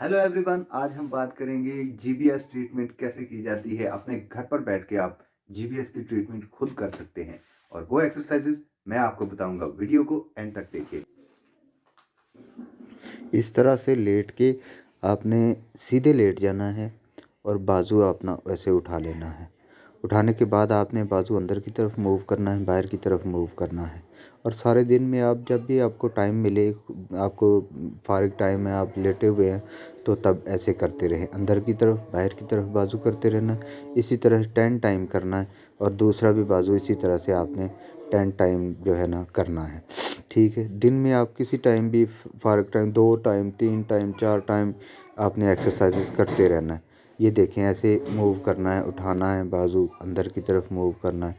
Hello everyone, आज हम बात करेंगे जीबीएस ट्रीटमेंट कैसे की जाती है। अपने घर पर बैठ के आप जीबीएस की ट्रीटमेंट खुद कर सकते हैं और वो एक्सरसाइजेस मैं आपको बताऊंगा। वीडियो को एंड तक देखिए। इस तरह से लेट के आपने सीधे लेट जाना है और बाजू अपना ऐसे उठा लेना है। उठाने के बाद आपने बाजू अंदर की तरफ मूव करना है, बाहर की तरफ मूव करना है। और सारे दिन में आप जब भी आपको टाइम मिले, आपको फारिग टाइम है, आप लेटे हुए हैं, तो तब ऐसे करते रहें। अंदर की तरफ बाहर की तरफ बाजू करते रहना है। इसी तरह 10 टाइम करना है और दूसरा भी बाजू इसी तरह से आपने 10 टाइम जो है ना करना है। ठीक है। दिन में आप किसी टाइम भी फारिग टाइम 2 टाइम 3 टाइम 4 टाइम आपने एक्सरसाइजेस करते रहना है। ये देखें, ऐसे मूव करना है, उठाना है, बाजू अंदर की तरफ मूव करना है।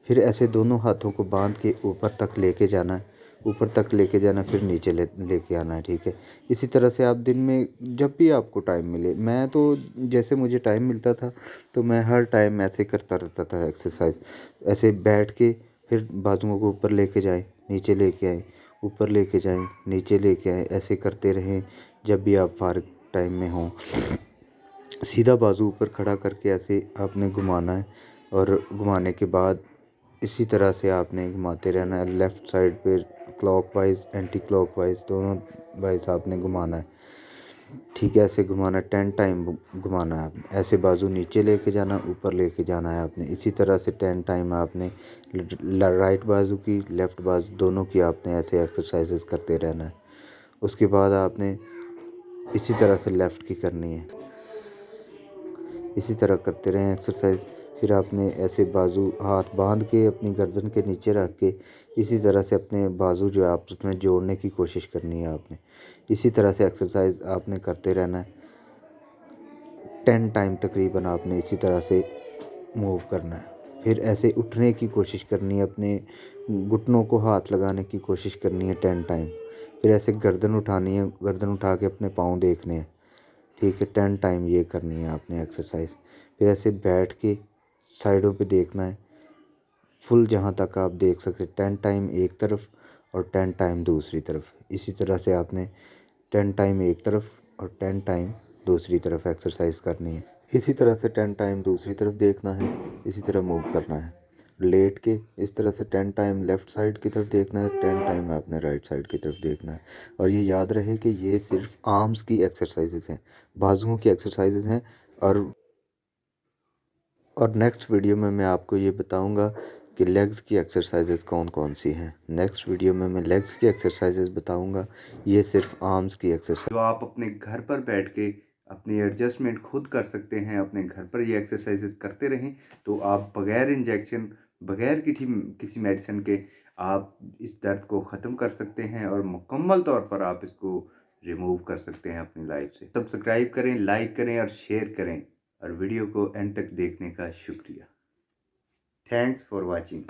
फिर ऐसे दोनों हाथों को बांध के ऊपर तक लेके जाना है, ऊपर तक लेके जाना, फिर नीचे लेके आना है। ठीक है। इसी तरह से आप दिन में जब भी आपको टाइम मिले, मैं तो जैसे मुझे टाइम मिलता था तो मैं हर टाइम ऐसे करता रहता था एक्सरसाइज। ऐसे बैठ के फिर बाजुओं को ऊपर लेके जाएं, नीचे लेके आएँ, ऊपर लेके जाएं, नीचे लेके आएँ, ऐसे करते रहें जब भी आप फारिग टाइम में हों। सीधा बाजू ऊपर खड़ा करके ऐसे आपने घुमाना है और घुमाने के बाद इसी तरह से आपने घुमाते रहना है। लेफ़्ट साइड पे क्लॉकवाइज एंटी क्लॉकवाइज दोनों वाइज आपने घुमाना है। ठीक है। ऐसे घुमाना है, 10 टाइम घुमाना है आपने। ऐसे बाजू नीचे लेके जाना, ऊपर लेके जाना है आपने। इसी तरह से 10 टाइम आपने राइट बाजू की, लेफ़्ट बाजू दोनों की आपने ऐसे एक्सरसाइजेस करते रहना है। उसके बाद आपने इसी तरह से लेफ़्ट की करनी है। इसी तरह करते रहें एक्सरसाइज। फिर आपने ऐसे बाजू हाथ बांध के अपनी गर्दन के नीचे रख के इसी तरह से अपने बाजू जो है आपस में जोड़ने की कोशिश करनी है आपने। इसी तरह से एक्सरसाइज आपने करते रहना है। 10 टाइम तकरीबन आपने इसी तरह से मूव करना है। फिर ऐसे उठने की कोशिश करनी है, अपने घुटनों को हाथ लगाने की कोशिश करनी है 10 टाइम। फिर ऐसे गर्दन उठानी है, गर्दन उठा के अपने पाँव देखने हैं। ठीक है। 10 टाइम ये करनी है आपने एक्सरसाइज। फिर ऐसे बैठ के साइडों पे देखना है, फुल जहाँ तक आप देख सकते। 10 टाइम एक तरफ और 10 टाइम दूसरी तरफ। इसी तरह से आपने 10 टाइम एक तरफ और 10 टाइम दूसरी तरफ एक्सरसाइज करनी है। इसी तरह से 10 टाइम दूसरी तरफ देखना है, इसी तरह मूव करना है। लेट के इस तरह से 10 टाइम लेफ़्ट साइड की तरफ देखना है, 10 टाइम आपने राइट साइड की तरफ देखना है। और ये याद रहे कि ये सिर्फ आर्म्स की एक्सरसाइजेज हैं, बाजुओं की एक्सरसाइजेज हैं। और नेक्स्ट वीडियो में मैं आपको ये बताऊंगा कि लेग्स की एक्सरसाइजेज कौन कौन सी हैं। नेक्स्ट वीडियो में मैं लेग्स की एक्सरसाइजेज बताऊंगा। ये सिर्फ आर्म्स की एक्सरसाइज जो आप अपने घर पर बैठ के अपनी एडजस्टमेंट खुद कर सकते हैं, अपने घर पर ये एक्सरसाइजेस करते रहें तो आप बगैर इंजेक्शन, बगैर किसी मेडिसिन के आप इस दर्द को ख़त्म कर सकते हैं और मुकम्मल तौर पर आप इसको रिमूव कर सकते हैं अपनी लाइफ से। सब्सक्राइब करें, लाइक करें और शेयर करें और वीडियो को एंड तक देखने का शुक्रिया। Thanks for watching.